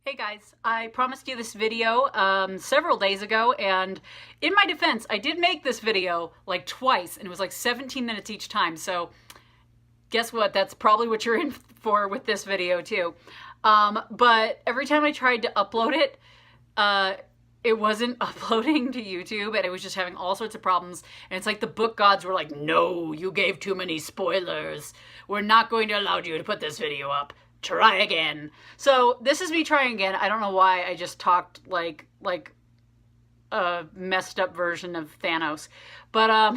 Hey guys, I promised you this video several days ago, and in my defense, I did make this video like twice, and it was like 17 minutes each time, so guess what? That's probably what you're in for with this video too. But every time I tried to upload it, it wasn't uploading to YouTube, and it was just having all sorts of problems. And it's like the book gods were like, no, you gave too many spoilers. We're not going to allow you to put this video up. Try again. So this is me trying again. I don't know why I just talked like a messed up version of Thanos. But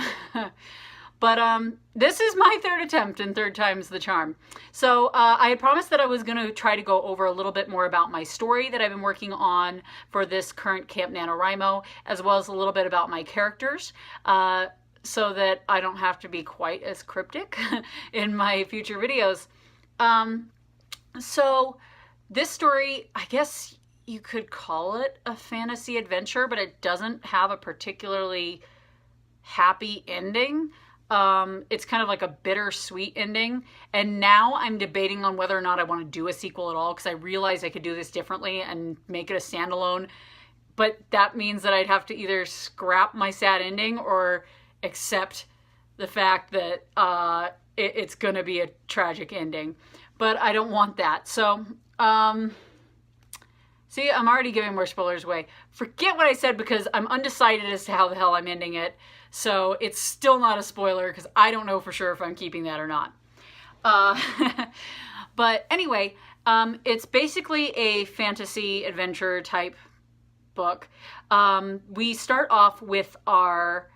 this is my third attempt, and third time's the charm. So I had promised that I was going to try to go over a little bit more about my story that I've been working on for this current Camp NaNowrimo, as well as a little bit about my characters, so that I don't have to be quite as cryptic in my future videos. So this story, I guess you could call it a fantasy adventure, but it doesn't have a particularly happy ending. It's kind of like a bittersweet ending. And now I'm debating on whether or not I want to do a sequel at all, because I realized I could do this differently and make it a standalone. But that means that I'd have to either scrap my sad ending or accept the fact that it's going to be a tragic ending. But I don't want that. So, see, I'm already giving more spoilers away. Forget what I said, because I'm undecided as to how the hell I'm ending it. So it's still not a spoiler, because I don't know for sure if I'm keeping that or not. But anyway, it's basically a fantasy adventure type book. We start off with our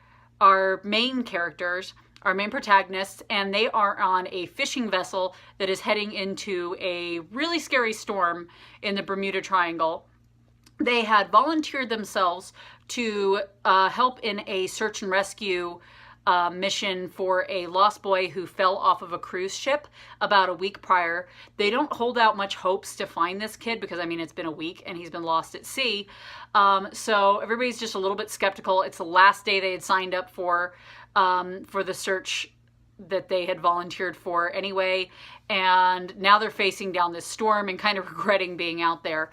main characters, our main protagonists, and they are on a fishing vessel that is heading into a really scary storm in the Bermuda Triangle. They had volunteered themselves to help in a search and rescue mission for a lost boy who fell off of a cruise ship about a week prior. They don't hold out much hopes to find this kid, because I mean, it's been a week and he's been lost at sea. So everybody's just a little bit skeptical. It's the last day they had signed up for the search that they had volunteered for anyway, and now they're facing down this storm and kind of regretting being out there.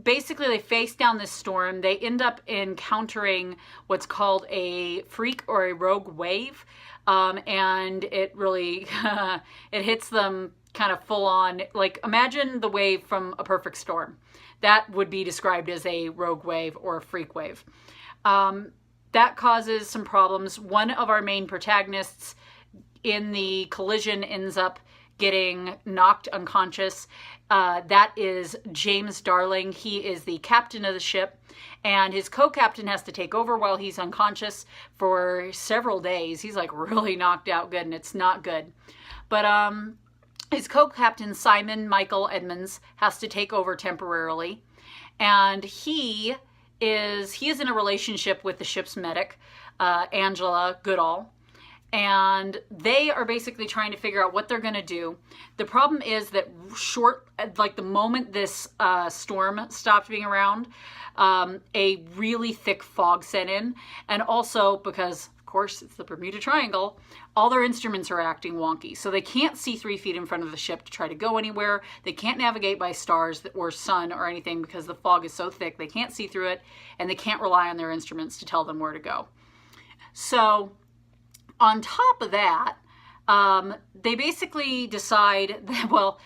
Basically, they face down this storm. They end up encountering what's called a freak or a rogue wave, and it really it hits them kind of full on. Like, imagine the wave from A Perfect Storm. That would be described as a rogue wave or a freak wave. That causes some problems. One of our main protagonists in the collision ends up getting knocked unconscious. That is James Darling. He is the captain of the ship, and his co-captain has to take over while he's unconscious for several days. He's like really knocked out good, and it's not good. But his co-captain, Simon Michael Edmonds, has to take over temporarily, and he is in a relationship with the ship's medic, Angela Goodall, and they are basically trying to figure out what they're going to do. The problem is that like the moment this storm stopped being around, a really thick fog set in, and also because, of course, it's the Bermuda Triangle, all their instruments are acting wonky. So they can't see 3 feet in front of the ship to try to go anywhere. They can't navigate by stars or sun or anything, because the fog is so thick. They can't see through it, and they can't rely on their instruments to tell them where to go. So on top of that, they basically decide that, well,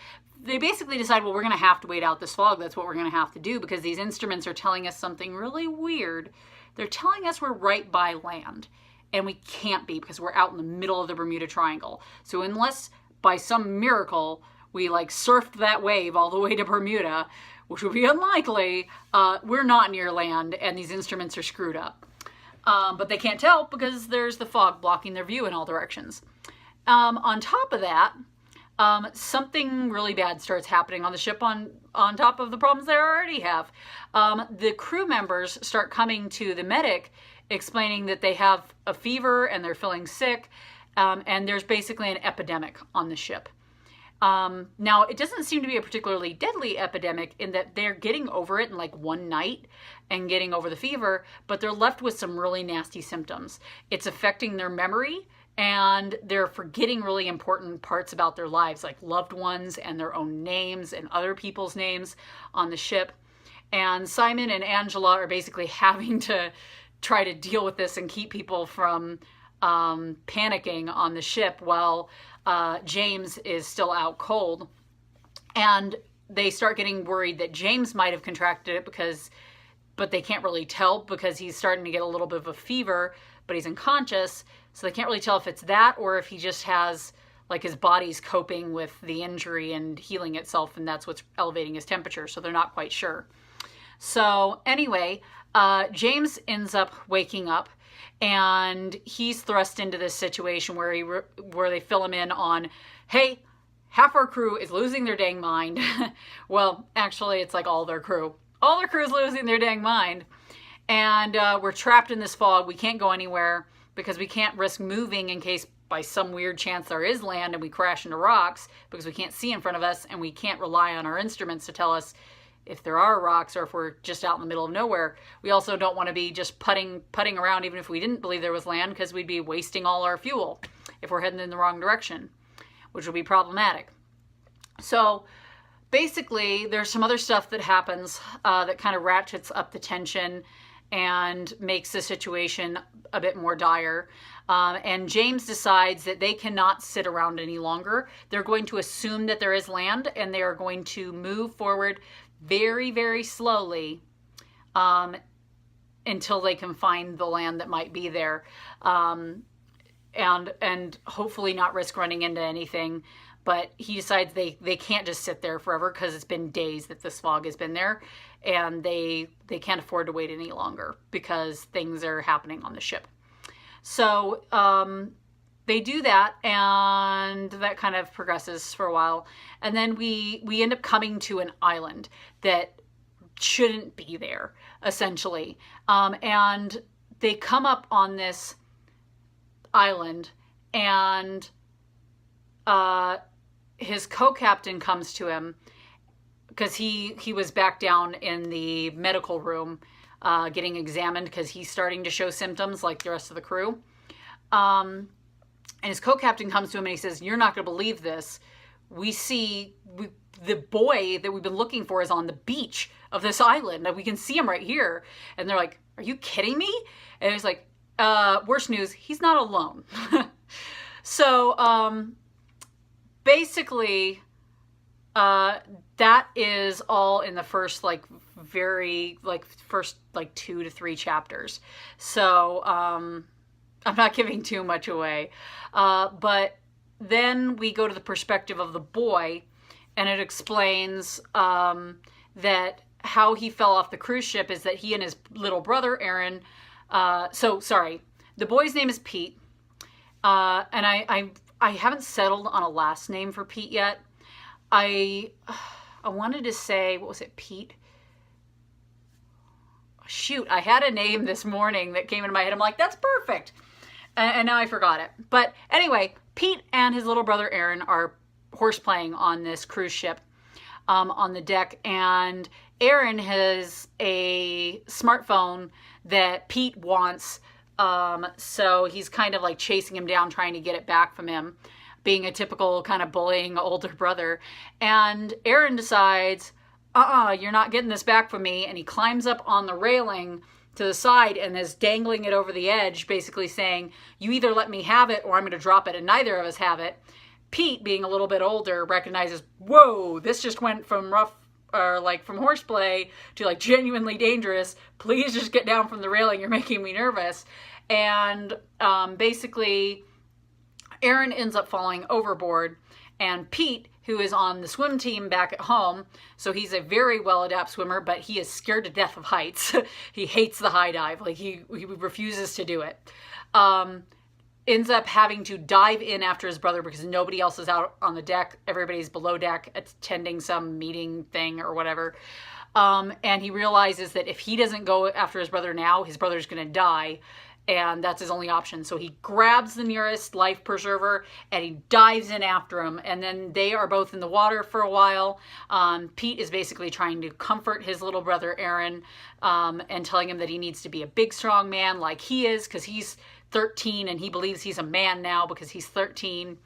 we're going to have to wait out this fog. That's what we're going to have to do, because these instruments are telling us something really weird. They're telling us we're right by land. And we can't be, because we're out in the middle of the Bermuda Triangle. So unless by some miracle we like surfed that wave all the way to Bermuda, which would be unlikely, we're not near land, and these instruments are screwed up. But they can't tell, because there's the fog blocking their view in all directions. On top of that, something really bad starts happening on the ship on top of the problems they already have. The crew members start coming to the medic, explaining that they have a fever and they're feeling sick, and there's basically an epidemic on the ship. Now, it doesn't seem to be a particularly deadly epidemic, in that they're getting over it in like one night and getting over the fever, but they're left with some really nasty symptoms. It's affecting their memory, and they're forgetting really important parts about their lives, like loved ones and their own names and other people's names on the ship. And Simon and Angela are basically having to try to deal with this and keep people from panicking on the ship while James is still out cold. And they start getting worried that James might have contracted it but they can't really tell because he's starting to get a little bit of a fever, but he's unconscious. So they can't really tell if it's that or if he just has, like, his body's coping with the injury and healing itself, and that's what's elevating his temperature. So they're not quite sure. So anyway, James ends up waking up, and he's thrust into this situation where they fill him in on, hey, half our crew is losing their dang mind. Well, actually, it's like all their crew. All their crew is losing their dang mind. And we're trapped in this fog. We can't go anywhere because we can't risk moving in case by some weird chance there is land and we crash into rocks because we can't see in front of us, and we can't rely on our instruments to tell us if there are rocks or if we're just out in the middle of nowhere. We also don't want to be just putting around even if we didn't believe there was land, because we'd be wasting all our fuel if we're heading in the wrong direction, which would be problematic. So basically, there's some other stuff that happens that kind of ratchets up the tension and makes the situation a bit more dire. And James decides that they cannot sit around any longer. They're going to assume that there is land, and they are going to move forward very, very slowly until they can find the land that might be there, and hopefully not risk running into anything. But he decides they can't just sit there forever because it's been days that this fog has been there, and they can't afford to wait any longer because things are happening on the ship. So they do that, and that kind of progresses for a while. And then we end up coming to an island that shouldn't be there, essentially. And they come up on this island, and his co-captain comes to him because he was back down in the medical room getting examined because he's starting to show symptoms like the rest of the crew. And his co-captain comes to him and he says, "You're not going to believe this. The boy that we've been looking for is on the beach of this island. We can see him right here." And they're like, "Are you kidding me?" And he's like, worst news, he's not alone. So basically, that is all in the first first 2 to 3 chapters. So I'm not giving too much away. But then we go to the perspective of the boy, and it explains that how he fell off the cruise ship is that he and his little brother, Aaron, the boy's name is Pete. And I haven't settled on a last name for Pete yet. I wanted to say, what was it, Pete? Shoot, I had a name this morning that came into my head. I'm like, that's perfect. And now I forgot it. But anyway, Pete and his little brother Aaron are horseplaying on this cruise ship on the deck. And Aaron has a smartphone that Pete wants. So he's kind of like chasing him down, trying to get it back from him, being a typical kind of bullying older brother. And Aaron decides, you're not getting this back from me. And he climbs up on the railing to the side and is dangling it over the edge, basically saying, "You either let me have it or I'm going to drop it." And neither of us have it. Pete, being a little bit older, recognizes, whoa, this just went from from horseplay to genuinely dangerous. Please just get down from the railing. You're making me nervous. And basically, Aaron ends up falling overboard, and Pete, who is on the swim team back at home, so he's a very well-adapted swimmer, but he is scared to death of heights. He hates the high dive. He refuses to do it. Ends up having to dive in after his brother because nobody else is out on the deck. Everybody's below deck attending some meeting thing or whatever. And he realizes that if he doesn't go after his brother now, his brother's going to die. And that's his only option. So he grabs the nearest life preserver and he dives in after him. And then they are both in the water for a while. Pete is basically trying to comfort his little brother, Aaron, and telling him that he needs to be a big, strong man like he is, because he's 13 and he believes he's a man now because he's 13.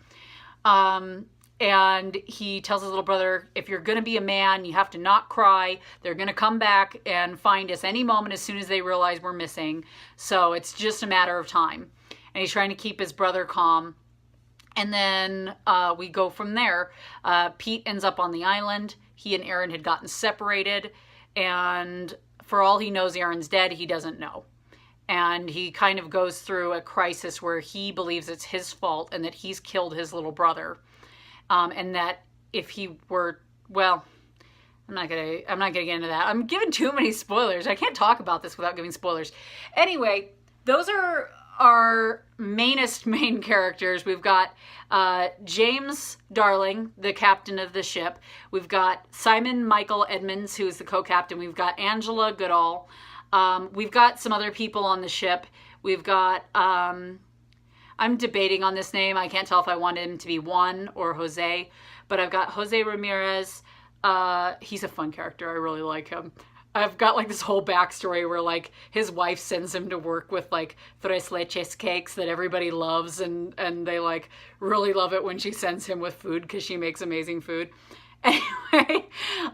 And he tells his little brother, if you're going to be a man, you have to not cry. They're going to come back and find us any moment as soon as they realize we're missing. So it's just a matter of time. And he's trying to keep his brother calm. And then we go from there. Pete ends up on the island. He and Aaron had gotten separated. And for all he knows, Aaron's dead. He doesn't know. And he kind of goes through a crisis where he believes it's his fault and that he's killed his little brother. And that if he were, well, I'm not gonna get into that. I'm giving too many spoilers. I can't talk about this without giving spoilers. Anyway, those are our main characters. We've got James Darling, the captain of the ship. We've got Simon Michael Edmonds, who is the co-captain. We've got Angela Goodall. We've got some other people on the ship. We've got, I'm debating on this name. I can't tell if I want him to be Juan or Jose, but I've got Jose Ramirez. He's a fun character. I really like him. I've got like this whole backstory where like his wife sends him to work with like tres leches cakes that everybody loves, and they like really love it when she sends him with food because she makes amazing food. Anyway,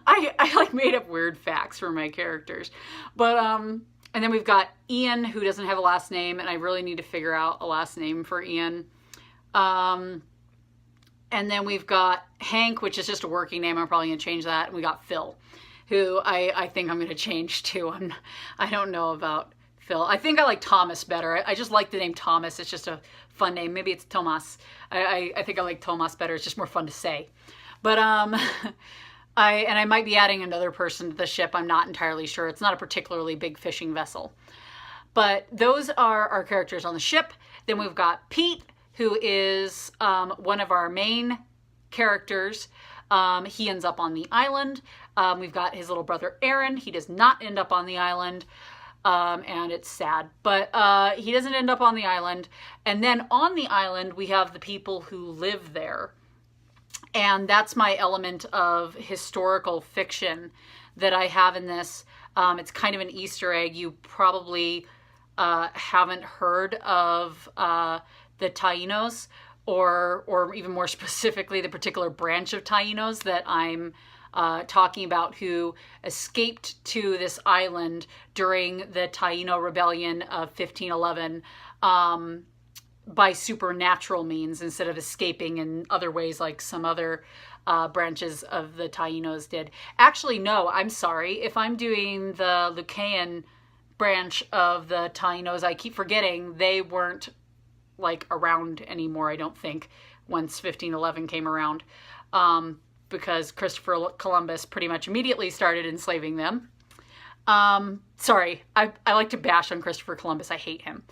I like made up weird facts for my characters. But and then we've got Ian, who doesn't have a last name, and I really need to figure out a last name for Ian. And then we've got Hank, which is just a working name. I'm probably going to change that. And we got Phil, who I think I'm going to change too. I don't know about Phil. I think I like Thomas better. I just like the name Thomas. It's just a fun name. Maybe it's Tomas. I think I like Tomas better. It's just more fun to say. But I might be adding another person to the ship. I'm not entirely sure. It's not a particularly big fishing vessel. But those are our characters on the ship. Then we've got Pete, who is one of our main characters. He ends up on the island. We've got his little brother Aaron. He does not end up on the island. And it's sad. But he doesn't end up on the island. And then on the island, we have the people who live there. And that's my element of historical fiction that I have in this. It's kind of an Easter egg. You probably haven't heard of the Taínos, or even more specifically, the particular branch of Taínos that I'm talking about, who escaped to this island during the Taíno Rebellion of 1511 by supernatural means instead of escaping in other ways like some other branches of the Taínos did. Actually, no, I'm sorry. If I'm doing the Lucayan branch of the Taínos, I keep forgetting they weren't like around anymore, I don't think, once 1511 came around, because Christopher Columbus pretty much immediately started enslaving them. Sorry, I like to bash on Christopher Columbus. I hate him.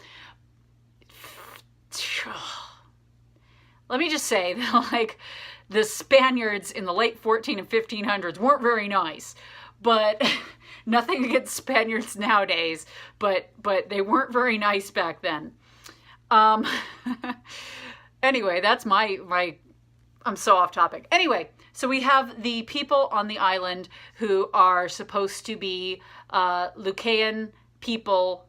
Let me just say that like the Spaniards in the late 14 and 1500s weren't very nice, but nothing against Spaniards nowadays, but they weren't very nice back then. Anyway, that's my I'm so off topic. Anyway, so we have the people on the island who are supposed to be Lucayan people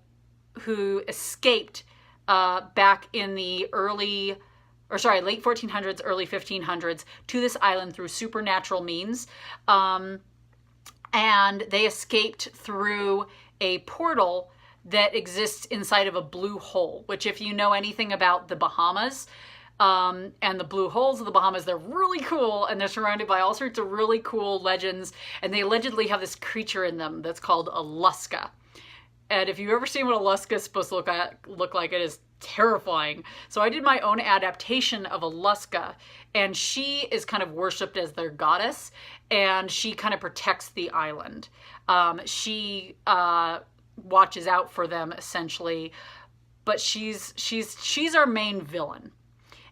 who escaped back in the late 1400s, early 1500s to this island through supernatural means. And they escaped through a portal that exists inside of a blue hole, which if you know anything about the Bahamas, and the blue holes of the Bahamas, they're really cool, and they're surrounded by all sorts of really cool legends, and they allegedly have this creature in them that's called a Lusca. And if you've ever seen what a Lusca is supposed to look like, it is terrifying. So I did my own adaptation of a Lusca, and she is kind of worshipped as their goddess, and she kind of protects the island. She watches out for them essentially, but she's our main villain.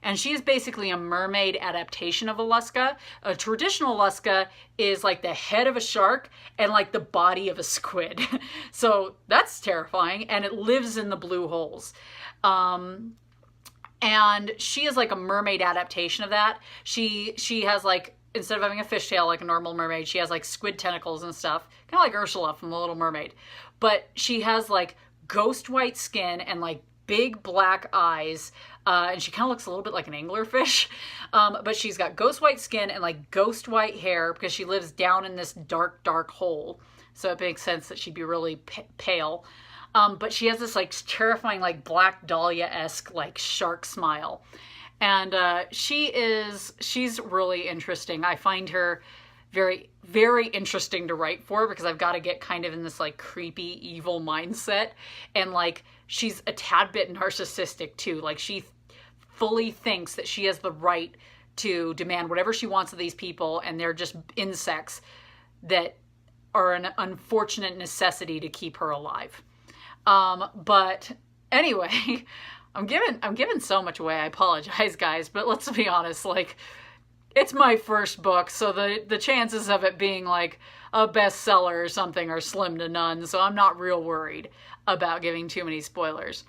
And she's basically a mermaid adaptation of a Lusca. A traditional Lusca is like the head of a shark and like the body of a squid. So that's terrifying. And it lives in the blue holes. And she is like a mermaid adaptation of that. She has like, instead of having a fishtail like a normal mermaid, she has like squid tentacles and stuff. Kind of like Ursula from The Little Mermaid. But she has like ghost white skin and like big black eyes, and she kind of looks a little bit like an anglerfish, but she's got ghost white skin and like ghost white hair because she lives down in this dark hole. So it makes sense that she'd be really pale. But she has this like terrifying, like Black Dahlia-esque like shark smile. And she's really interesting. I find her very, very interesting to write for because I've got to get kind of in this like creepy, evil mindset. And like, she's a tad bit narcissistic too. Like, she fully thinks that she has the right to demand whatever she wants of these people, and they're just insects that are an unfortunate necessity to keep her alive. But anyway, I'm giving so much away. I apologize, guys, but let's be honest, like, it's my first book, so the chances of it being like a bestseller or something are slim to none, so I'm not real worried about giving too many spoilers.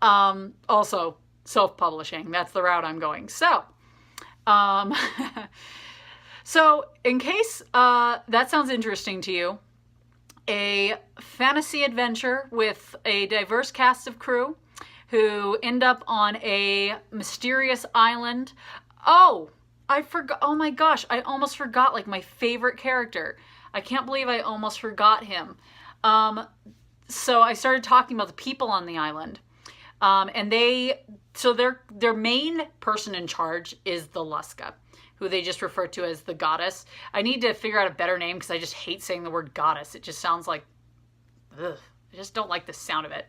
Also, self-publishing, that's the route I'm going. So, so in case that sounds interesting to you, a fantasy adventure with a diverse cast of crew who end up on a mysterious island. Oh, I forgot. Oh my gosh, I almost forgot like my favorite character. I can't believe I almost forgot him. So I started talking about the people on the island. And their main person in charge is the Luska, who they just refer to as the goddess. I need to figure out a better name because I just hate saying the word goddess. It just sounds like, ugh, I just don't like the sound of it.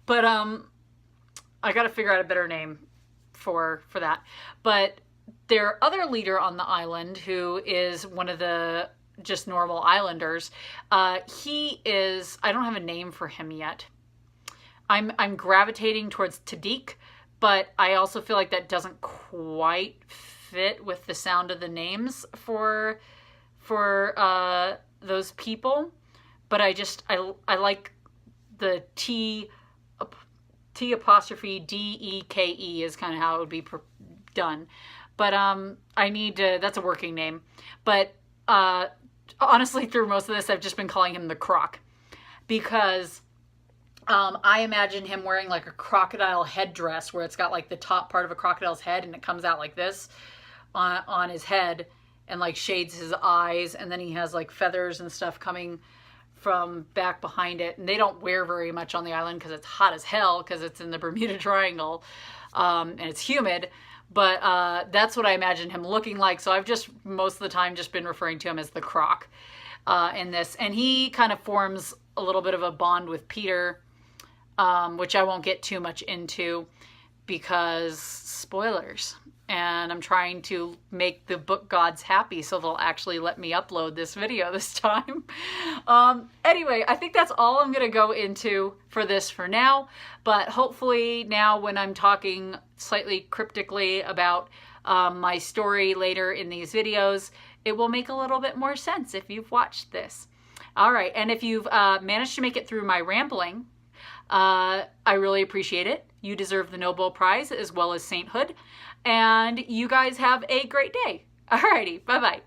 But I got to figure out a better name for that. But their other leader on the island, who is one of the just normal islanders, he is, I don't have a name for him yet. I'm gravitating towards Tadik, but I also feel like that doesn't quite fit with the sound of the names for those people. But I like the T apostrophe D-E-K-E is kind of how it would be done. But I need to, that's a working name. But honestly, through most of this, I've just been calling him the Croc, because I imagine him wearing like a crocodile headdress where it's got like the top part of a crocodile's head and it comes out like this on his head and like shades his eyes, and then he has like feathers and stuff coming from back behind it. And they don't wear very much on the island because it's hot as hell because it's in the Bermuda Triangle, and it's humid. But that's what I imagine him looking like. So I've just most of the time just been referring to him as the Croc in this. And he kind of forms a little bit of a bond with Peter, which I won't get too much into because spoilers. And I'm trying to make the book gods happy so they'll actually let me upload this video this time. Anyway, I think that's all I'm going to go into for this for now. But hopefully now when I'm talking slightly cryptically about my story later in these videos, it will make a little bit more sense if you've watched this. All right, and if you've managed to make it through my rambling, I really appreciate it. You deserve the Nobel Prize as well as sainthood. And you guys have a great day. Alrighty, bye-bye.